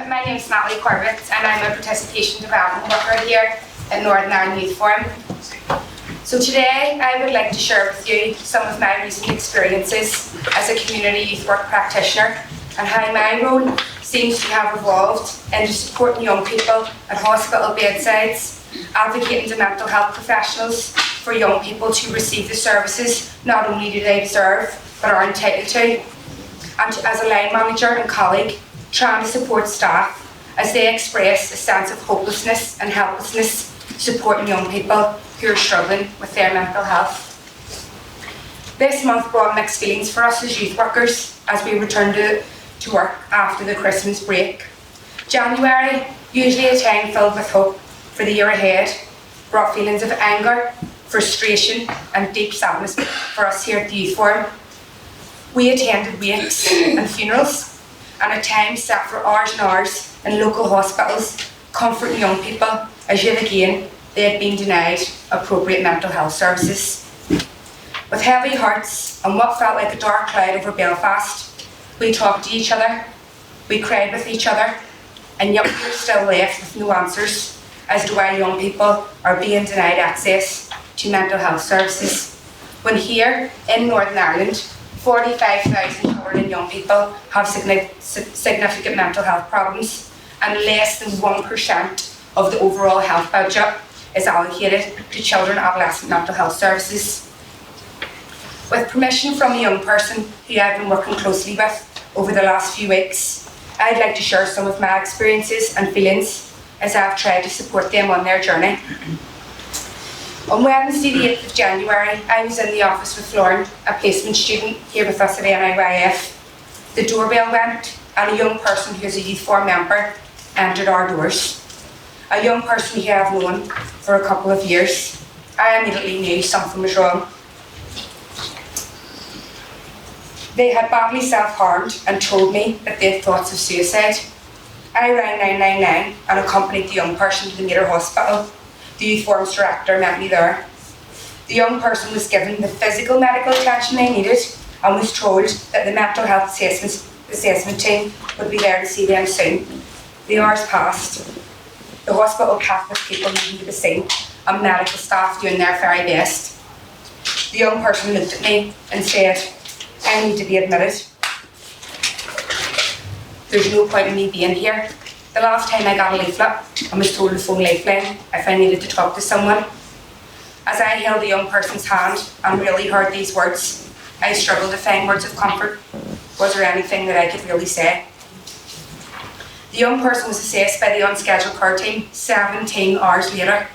My name is Natalie Corbett and I'm a participation development worker here at Northern Ireland Youth Forum. So today I would like to share with you some of my recent experiences as a community youth work practitioner and how my role seems to have evolved into supporting young people at hospital bedsides, advocating to mental health professionals for young people to receive the services not only do they deserve but are entitled to, and as a line manager and colleague trying to support staff as they express a sense of hopelessness and helplessness supporting young people who are struggling with their mental health. This month brought mixed feelings for us as youth workers as we returned to work after the Christmas break. January, usually a time filled with hope for the year ahead, brought feelings of anger, frustration and deep sadness for us here at the Youth Forum. We attended wakes and funerals and at times sat for hours and hours in local hospitals comforting young people as yet again they had been denied appropriate mental health services. With heavy hearts and what felt like a dark cloud over Belfast, we talked to each other, we cried with each other, and yet we were still left with no answers as to why young people are being denied access to mental health services. When here in Northern Ireland, 45,000 children and young people have significant mental health problems, and less than 1% of the overall health budget is allocated to children and adolescent mental health services. With permission from a young person who I've been working closely with over the last few weeks, I'd like to share some of my experiences and feelings as I've tried to support them on their journey. On Wednesday the 8th of January, I was in the office with Lauren, a placement student here with us at NIYF. The doorbell went and a young person who is a Youth Forum member entered our doors. A young person who I have known for a couple of years. I immediately knew something was wrong. They had badly self-harmed and told me that they had thoughts of suicide. I rang 999 and accompanied the young person to the Mater Hospital. The Youth Forum's director met me there. The young person was given the physical medical attention they needed and was told that the mental health assessment team would be there to see them soon. The hours passed. The hospital packed with people needing to be seen and medical staff doing their very best. The young person looked at me and said, "I need to be admitted. There's no point in me being here. The last time I got a leaflet, I was told to phone Lifeline if I needed to talk to someone." As I held the young person's hand and really heard these words, I struggled to find words of comfort. Was there anything that I could really say? The young person was assessed by the unscheduled care team 17 hours later.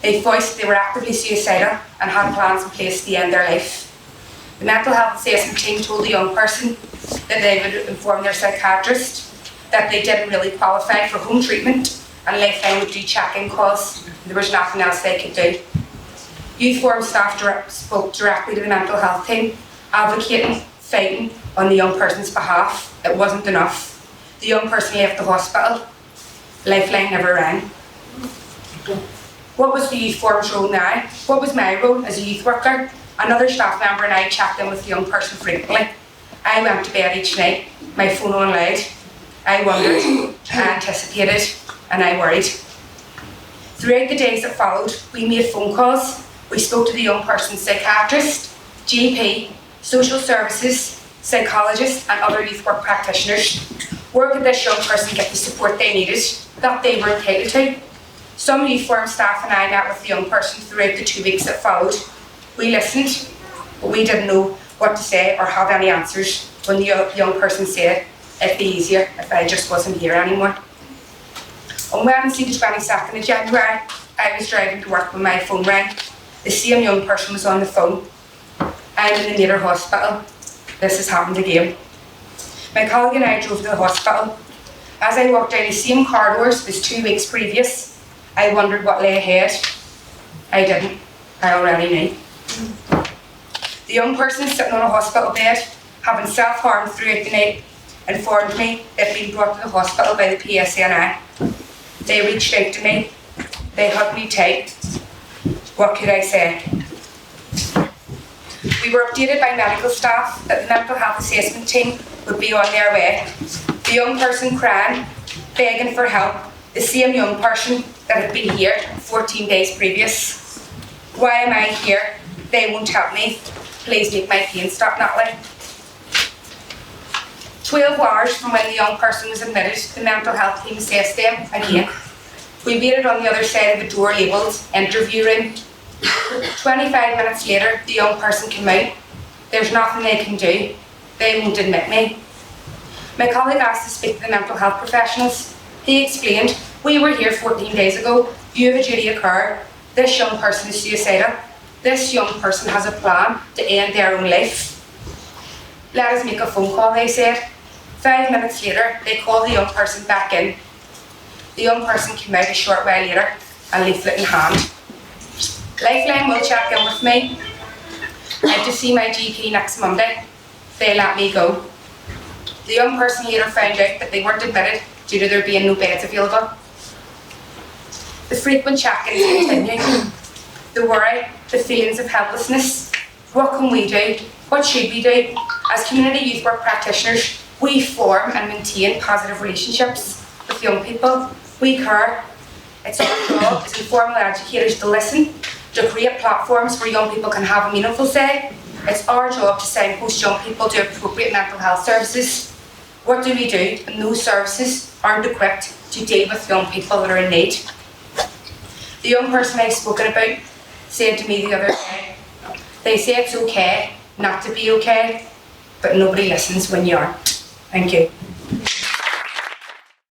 They voiced they were actively suicidal and had plans in place to end their life. The mental health assessment team told the young person that they would inform their psychiatrist that they didn't really qualify for home treatment and Lifeline would do check-in calls. There was nothing else they could do. Youth Forum staff spoke directly to the mental health team, advocating, fighting on the young person's behalf. It wasn't enough. The young person left the hospital. Lifeline never rang. What was the Youth Forum's role now? What was my role as a youth worker? Another staff member and I checked in with the young person frequently. I went to bed each night, my phone on loud. I wondered, I anticipated, and I worried. Throughout the days that followed, we made phone calls. We spoke to the young person's psychiatrist, GP, social services, psychologists, and other youth work practitioners. Where could this young person get the support they needed, that they were entitled to? Some Youth Forum staff and I met with the young person throughout the 2 weeks that followed. We listened, but we didn't know what to say or have any answers when the young person said, "It'd be easier if I just wasn't here anymore." On Wednesday the 22nd of January, I was driving to work when my phone rang. The same young person was on the phone. "I'm in the Mater Hospital. This has happened again." My colleague and I drove to the hospital. As I walked down the same corridors as 2 weeks previous, I wondered what lay ahead. I didn't. I already knew. The young person sitting on a hospital bed, having self-harmed throughout the night, informed me they'd been brought to the hospital by the PSNI. They reached out to me. They hugged me tight. What could I say? We were updated by medical staff that the mental health assessment team would be on their way. The young person crying, begging for help, the same young person that had been here 14 days previous. Why am I here? They won't help me. Please make my pain stop, Natalie. 12 hours from when the young person was admitted, the mental health team assessed them again. We waited on the other side of the door labelled interview room. 25 minutes later, the young person came out. There's nothing they can do. They won't admit me. My colleague asked to speak to the mental health professionals. He explained, we were here 14 days ago. You have a duty of care. This young person is suicidal. This young person has a plan to end their own life. Let us make a phone call, they said. 5 minutes later, they called the young person back in. The young person came out a short while later, a leaflet in hand. Lifeline will check in with me. I have to see my GP next Monday. They let me go. The young person later found out that they weren't admitted due to there being no beds available. The frequent check-ins continue. The worry, the feelings of helplessness. What can we do? What should we do? As community youth work practitioners, we form and maintain positive relationships with young people. We care. It's our job as informal educators to listen, to create platforms where young people can have a meaningful say. It's our job to signpost young people to appropriate mental health services. What do we do when those services aren't equipped to deal with young people that are in need? The young person I've spoken about said to me the other day, they say it's okay not to be okay, but nobody listens when you aren't. Thank you.